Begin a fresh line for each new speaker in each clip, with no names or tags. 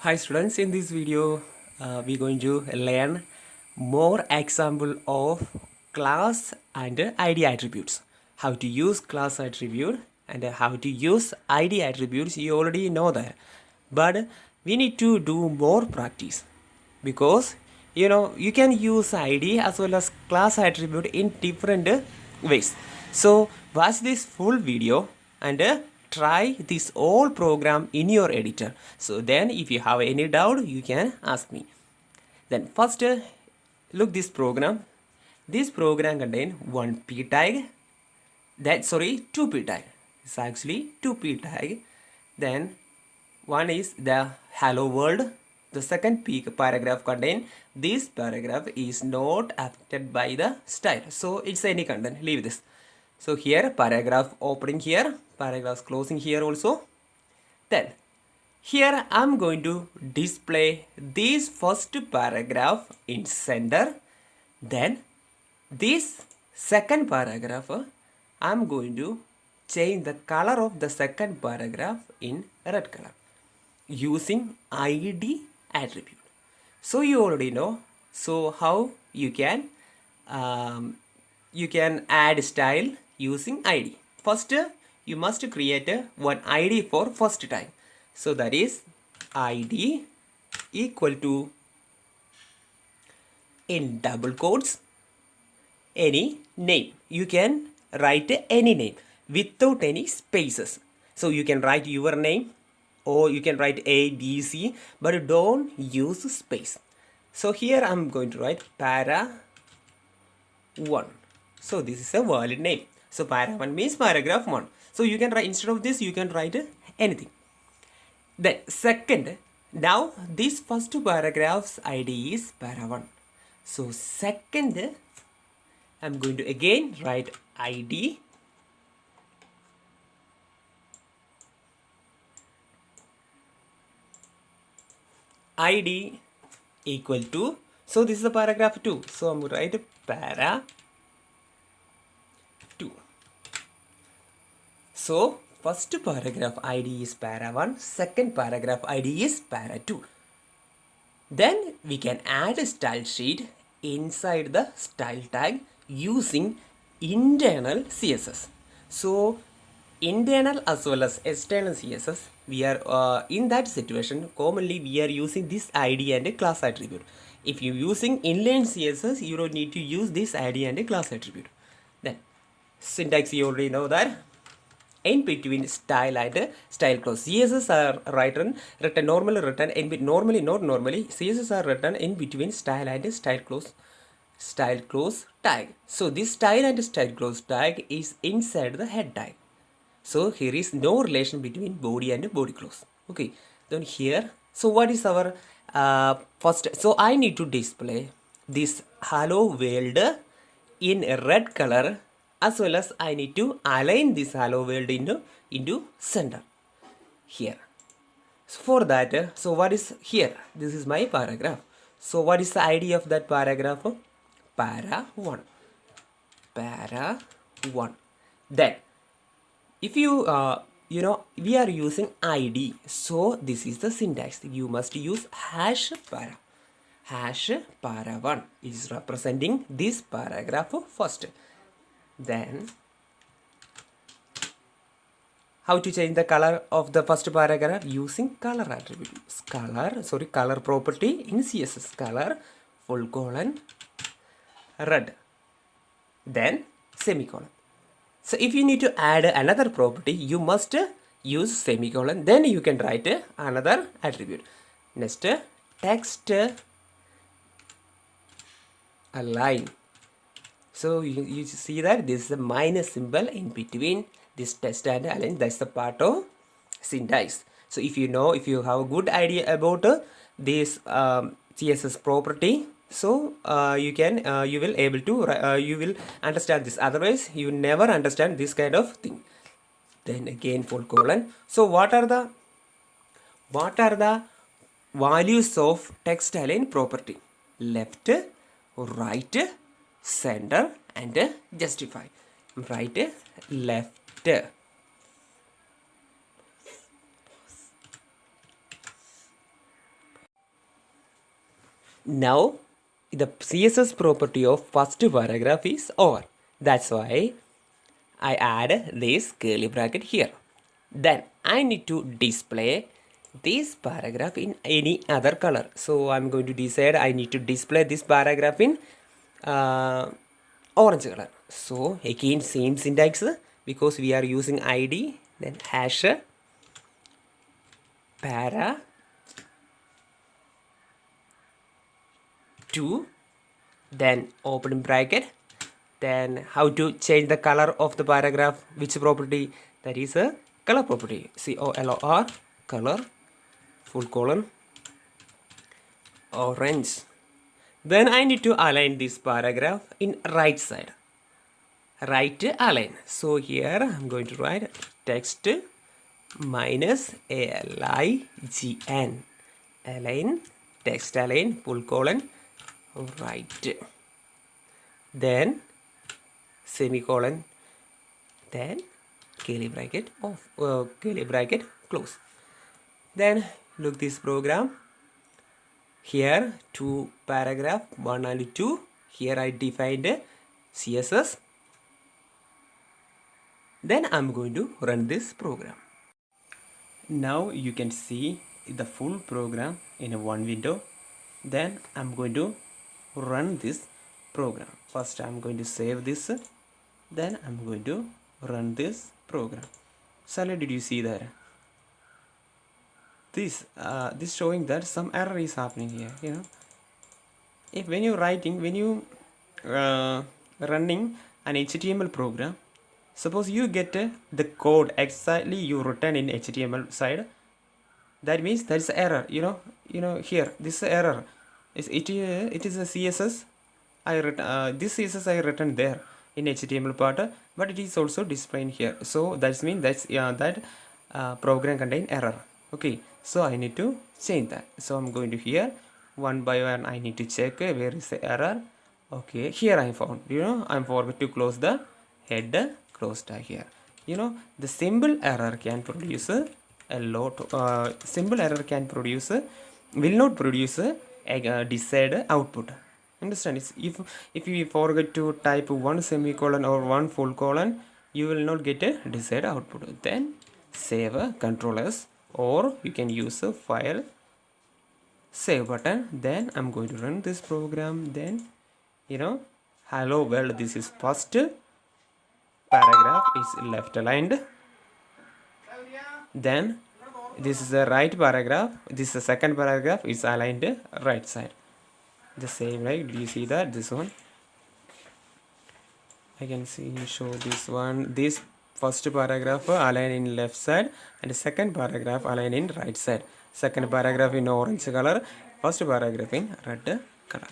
Hi students, in this video we're going to learn more example of class and ID attributes. How to use class attribute and how to use ID attributes, you already know that. But we need to do more practice because you can use ID as well as class attribute in different ways. So watch this full video and try this whole program in your editor. So then if you have any doubt you can ask me. Then first look this program. This program contain one p tag, two p tag. It's actually two p tag. Then one is the hello world. The second paragraph contain this paragraph is not affected by the style. So it's any content. Leave this. So here paragraph opening here, paragraphs closing here also. Then here I'm going to display this first paragraph in center. Then this second paragraph I'm going to change the color of the second paragraph in red color using ID attribute. So you already know. So how um, you can add style using ID. First, you must create one ID for first time. So that is ID equal to in double quotes any name. You can write any name without any spaces. So you can write your name or you can write A, B, C, but don't use space. So here I'm going to write para 1. So this is a valid name. So para 1 means paragraph 1. So you can write, instead of this you can write anything. Then second, now this first paragraph's ID is para 1. So second, I'm going to again write ID equal to, so this is the paragraph 2. So I'm going to write para 2. So first paragraph ID is para 1, second paragraph ID is para 2. Then we can add a style sheet inside the style tag using internal CSS. So internal as well as external CSS, we are in that situation commonly we are using this ID and a class attribute. If you're using inline CSS, you don't need to use this ID and a class attribute. Then syntax, you already know that. In between style and style clause, CSS are written normally written in normally not normally CSS are written in between style and style clause tag. So this style and style clause tag is inside the head tag. So here is no relation between body and body clause. Okay, then here, so what is our first? So I need to display this hello world in a red color, as well as I need to align this hello world into center here. So for that, so what is here? This is my paragraph. So what is the ID of that paragraph? Para 1. Para 1. Then if you we are using ID, so this is the syntax. You must use hash para. Hash para 1 is representing this paragraph first. Then how to change the color of the first paragraph? Using color attribute. Color property in CSS. Color full colon red. Then semicolon. So if you need to add another property, you must use semicolon. Then you can write another attribute. Next, text align. So you see that this is a minus symbol in between this text and align. That's the part of syntax. So if you have a good idea about this CSS property, so you will able to you will understand this. Otherwise you never understand this kind of thing. Then again full colon. So what are the values of text align property? Left, right, center and justify. Right, left, Now the CSS property of first paragraph is over. That's why I add this curly bracket here. Then I need to display this paragraph in any other color. So I'm going to decide I need to display this paragraph in orange color. So again same syntax, because we are using id, then hash para 2, then open bracket, then how to change the color of the paragraph, which property, that is a color property, color, color, full colon, orange. Then I need to align this paragraph in right side, right align. So here I'm going to write text minus align, align, text align, full colon, right, then semicolon, then curly bracket off, curly bracket close. Then look this program. Here two paragraph 1 and 2. Here I defined CSS. Then I'm going to run this program. Now you can see the full program in one window. Then I'm going to run this program. First I'm going to save this. Then I'm going to run this program. Sally, did you see that? This showing that some error is happening here. If when you're writing, when you running an HTML program, suppose you get the code exactly you written in HTML side, that means there is error. Here this error is it is a CSS I written, this CSS I written there in HTML part, but it is also displaying here. So that means that program contain error. Okay, so I need to change that. So I'm going to here one by one. I need to check where is the error. Okay, here I found. I'm forgot to close the head, close tag here. The symbol error can produce a lot. Symbol error can produce will not produce a desired output. Understand? If you forget to type one semicolon or one full colon, you will not get a desired output. Then save Control S, or you can use a file save button. Then I'm going to run this program. Then hello world, this is first paragraph is left aligned. Then this is the right paragraph, this is the second paragraph is aligned right side. The same, right? Do you see that? This one I can show this one. This first paragraph align in left side and the second paragraph align in right side. Second paragraph in orange color, first paragraph in red color.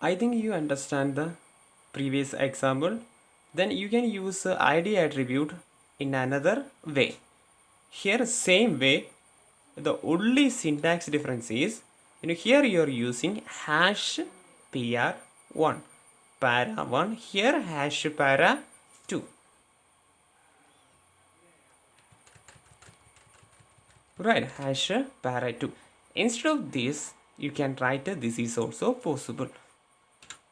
I think you understand the previous example. Then you can use id attribute in another way. Here same way, the only syntax difference is here you are using hash PR1 para 1, here hash para 2, right, hash para 2. Instead of this you can write this is also possible,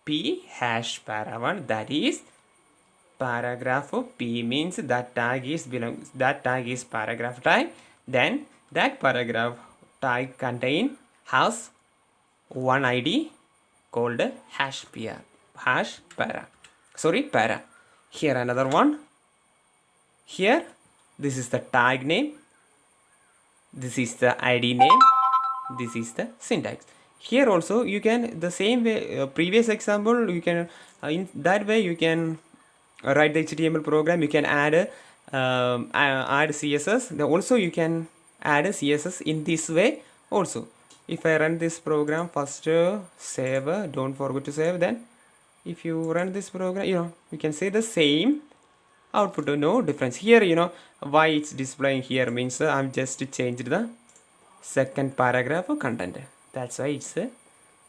p hash para 1, that is paragraph of p means that tag is paragraph tag. Then that paragraph tag contain has one id called hash para. Here another one. Here this is the tag name, this is the id name, this is the syntax. Here also you can the same way, previous example you can in that way you can write the HTML program. You can add CSS. Then also you can add CSS in this way also. If I run this program, first save, don't forget to save. Then if you run this program, you can see the same output, no difference. Here why it's displaying here means I'm just changed the second paragraph of content. That's why it's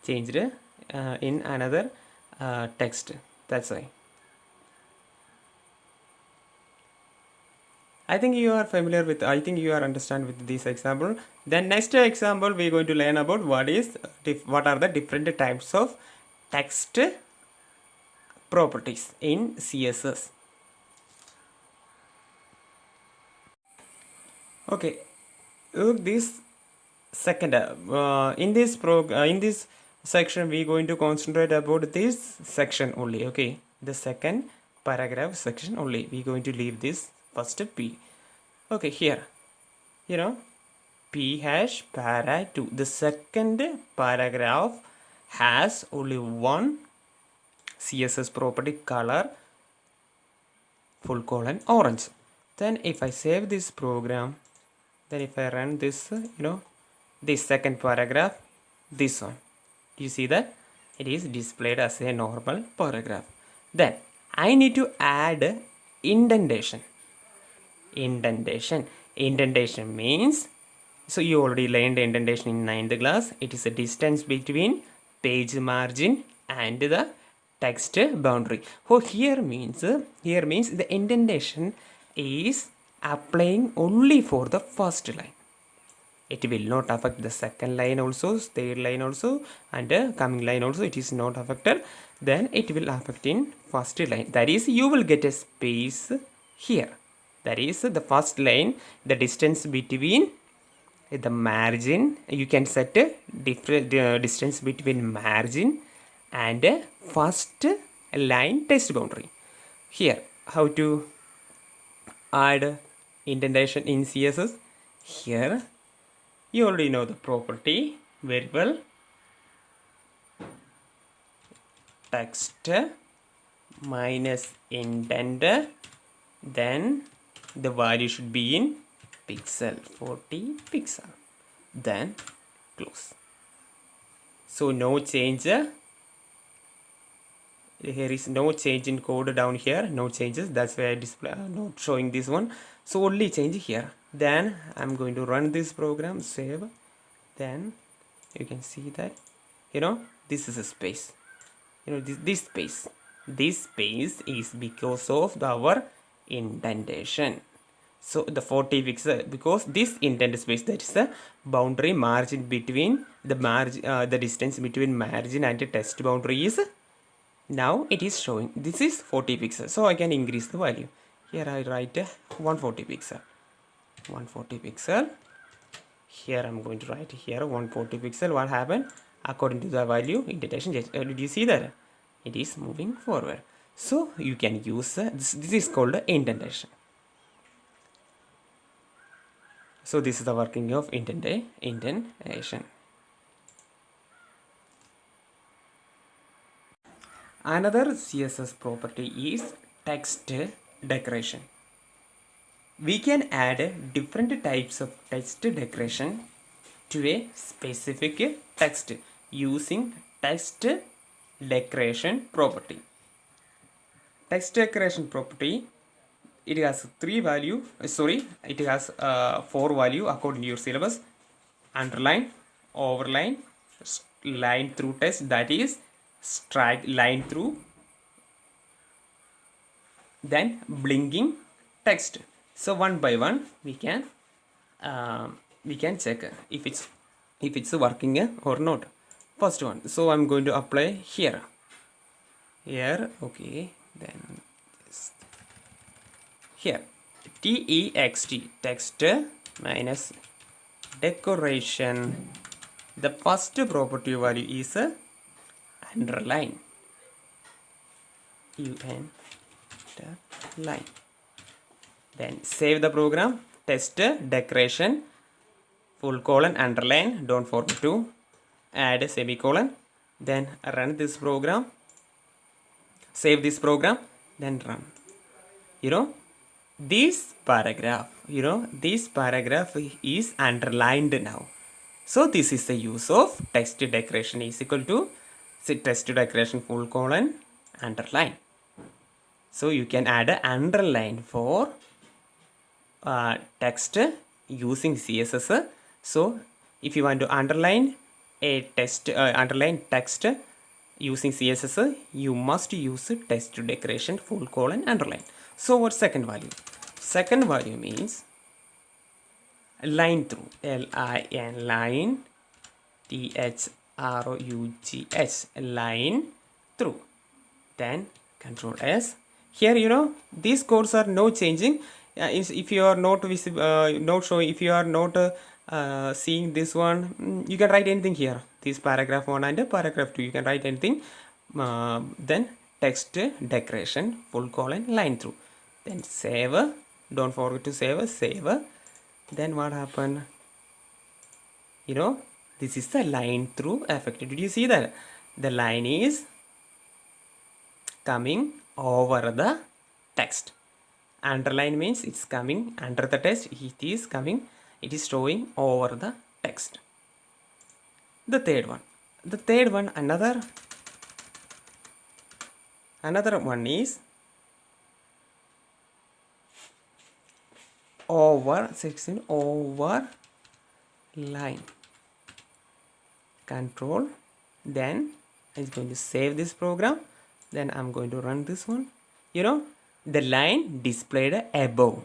changed in another text. That's why. I think you are familiar with, I think you are understand with this example. Then next example we are going to learn about what are the different types of text properties in CSS. Okay, look this second in this section we going to concentrate about this section only. Okay, the second paragraph section only. We going to leave this first P. Okay, here, you know, P hash para 2. The second paragraph has only one CSS property color full colon orange. Then if I save this program, then if I run this, this second paragraph, this one, you see that it is displayed as a normal paragraph. Then I need to add indentation. Indentation means, so you already learned indentation in 9th class. It is a distance between page margin and the text boundary. So here means the indentation is applying only for the first line. It will not affect the second line also, third line also, and coming line also. It is not affected. Then it will affect in first line. That is, you will get a space here. That is the first line. The distance between the margin, you can set a different distance between margin and first line text boundary. Here, how to add indentation in CSS? Here, you already know the property very well. Text minus indent, then the value should be in pixel, 40 pixel, then close. So no change, here is no change in code down here, no changes, that's why I display not showing this one. So only change here. Then I'm going to run this program, save. Then you can see that, this is a space, this space is because of our indentation. So the 40 pixel, because this indent space, that is the boundary margin between the distance between margin and the text boundary is, now it is showing this is 40 pixels. So I can increase the value. Here I write 140 pixel. Here I'm going to write here 140 pixel. What happened? According to the value, indentation, did you see that? It is moving forward. So you can use this is called indentation. So this is the working of indentation. Another CSS property is text decoration. We can add different types of text decoration to a specific text using text decoration property. Text decoration property, it has it has 4 value according to your syllabus: underline, overline, line through text, that is strike line through, then blinking text. So one by one we can check if it's working or not. First one, so I'm going to apply here. Okay, then here text minus decoration. The first property value is underline. Line. Then save the program. Text decoration full colon underline. Don't forget to add a semicolon. Then run this program. Save this program. Then run. This paragraph is underlined now. So this is the use of text decoration is equal to text decoration full colon underline. So you can add an underline for text using CSS. So if you want to underline a text using CSS, you must use text decoration full colon underline. So what second value? Second value means line through, L-I-N, line, T-H-R-O-U-G-H, line through. Then Control S. Here these codes are no changing. If you are not not showing, if you are not seeing this one, you can write anything here. This paragraph 1 and paragraph 2, you can write anything. Then text decoration, full colon, line through. Then save. Don't forget to save. Then what happened? This is the line through effect. Did you see that? The line is coming over the text. Underline means it's coming under the text. It is coming, it is showing over the text. The third one, another one is over section, over line. Control, then I'm going to save this program. Then I'm going to run this one. The line displayed above.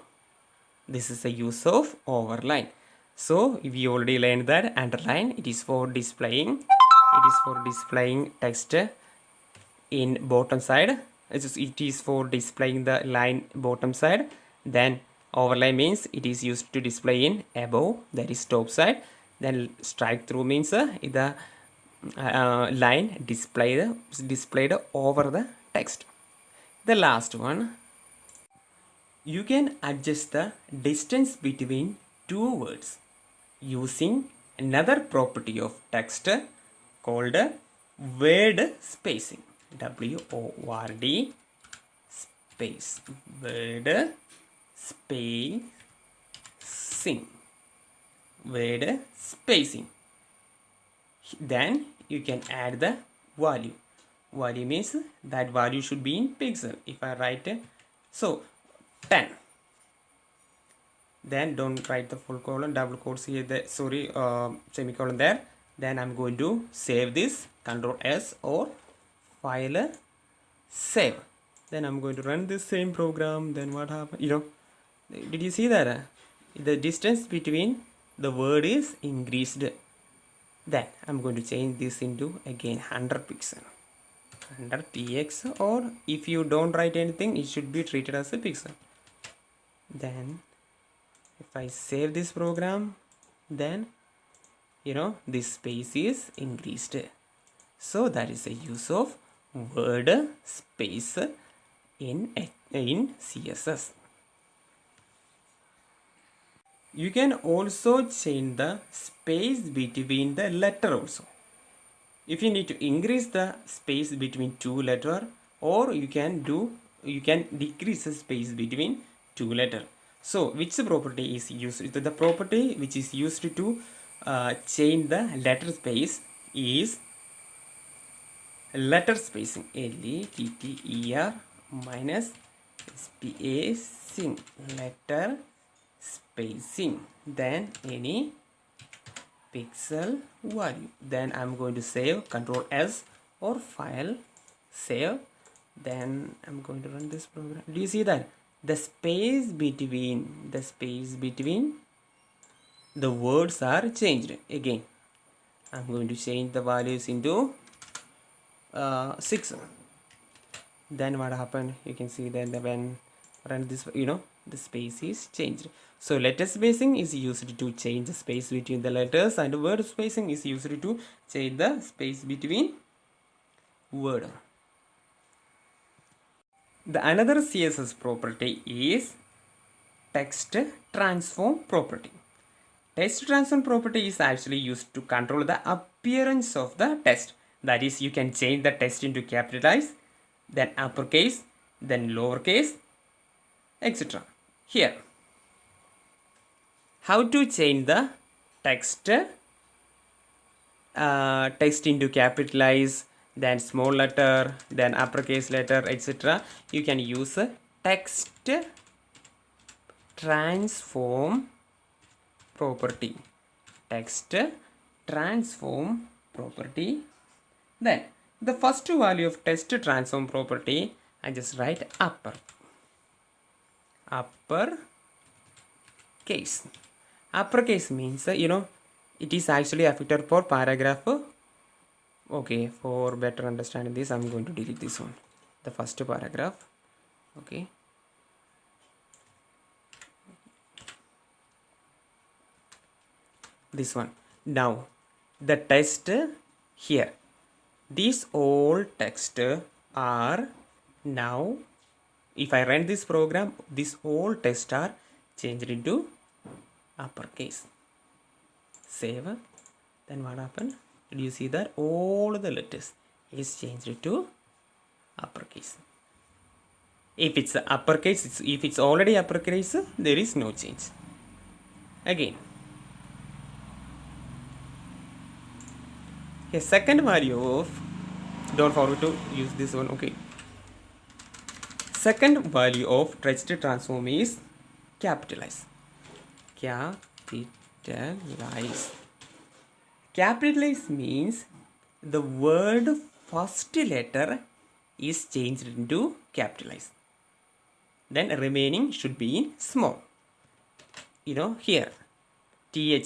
This is the use of overline. So we already learned that underline, it is for displaying text in bottom side. It is for displaying the line bottom side. Then overline means it is used to display in above, that is top side. Then strike through means the line displayed over the text. The last one, you can adjust the distance between two words using another property of text called word spacing. W-O-R-D space, word spacing, word spacing. Then you can add the value. Value means that value should be in pixel. If I write 10, then don't write the full colon, double quotes here, semicolon there. Then I'm going to save this, Control S or file save. Then I'm going to run this same program. Then what happened? Did you see that the distance between the word is increased? Then I'm going to change this into again 100 pixel, 100 px, or if you don't write anything, it should be treated as a pixel. Then if I save this program, then this space is increased. So that is the use of word space in CSS. You can also change the space between the letter also. If you need to increase the space between two letters, or you can decrease the space between two letters. So which property is used? The property which is used to change the letter space is letter spacing, LETTER minus spacing, letter spacing, then any pixel value. Then I'm going to save, Control S or file save. Then I'm going to run this program. Do you see that the space between the words are changed? Again I'm going to change the values into 6. Then what happened? You can see that when run this, the space is changed. So letter spacing is used to change the space between the letters, and word spacing is used to change the space between word. The another CSS property is text transform property. Text transform property is actually used to control the appearance of the text. That is, you can change the text into capitalize, then uppercase, then lowercase, etc. Here, how to change the text into capitalize, then small letter, then uppercase letter, etc. You can use a text transform property. Text transform property. Then the first value of text transform property, I just write upper. upper case. Uppercase means it is actually affected for paragraph. Okay, for better understanding this, I'm going to delete this one, the first paragraph. Okay, this one. Now the text here, these all text are now, if I run this program, this whole text are changed into uppercase. Save. Then what happened? Did you see that all the letters is changed to uppercase? If it's uppercase, if it's already uppercase, there is no change. Again, a second value of, don't forget to use this one. Okay, second value of text transform is capitalize. Capitalize means the word first letter is changed into capitalize. Then remaining should be in small. Here THE,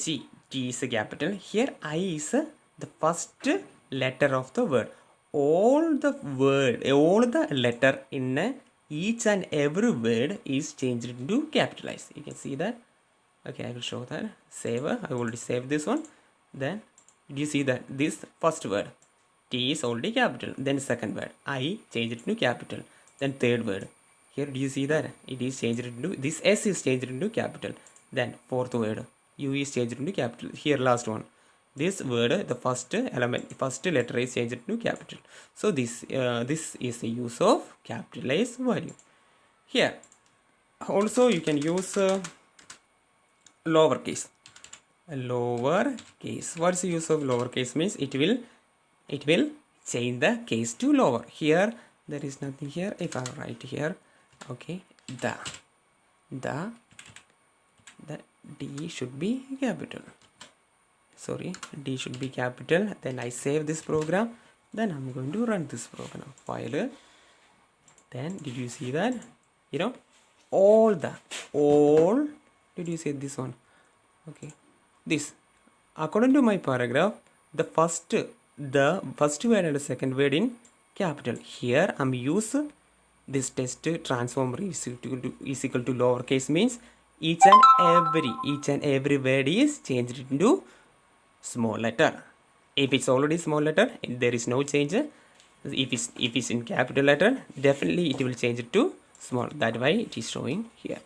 T is a capital. Here I is the first letter of the word. All the letter in each and every word is changed into capitalize. You can see that. Okay, I will show that. Save. I already saved this one. Then do you see that this first word T is already capital. Then second word I changed it to capital. Then third word, here do you see that it is changed into, this S is changed into capital. Then fourth word U is changed into capital. Here last one, this word, the first element, first letter is changed into capital. So this is the use of capitalized value. Here also you can use lowercase. Lowercase. What's the use of lowercase? Means it will change the case to lower. Here there is nothing here. If I write here, okay, the D should be capital. Sorry, D should be capital. Then I save this program. Then I'm going to run this program. File. Then did you see that? All. Did you see this one? Okay, this, according to my paragraph, the first word and the second word in capital. Here I'm use this text transform is equal to lowercase, means each and every word is changed into small letter. If it's already small letter, there is no change. If it's in capital letter, definitely it will change it to small. That way it is showing here.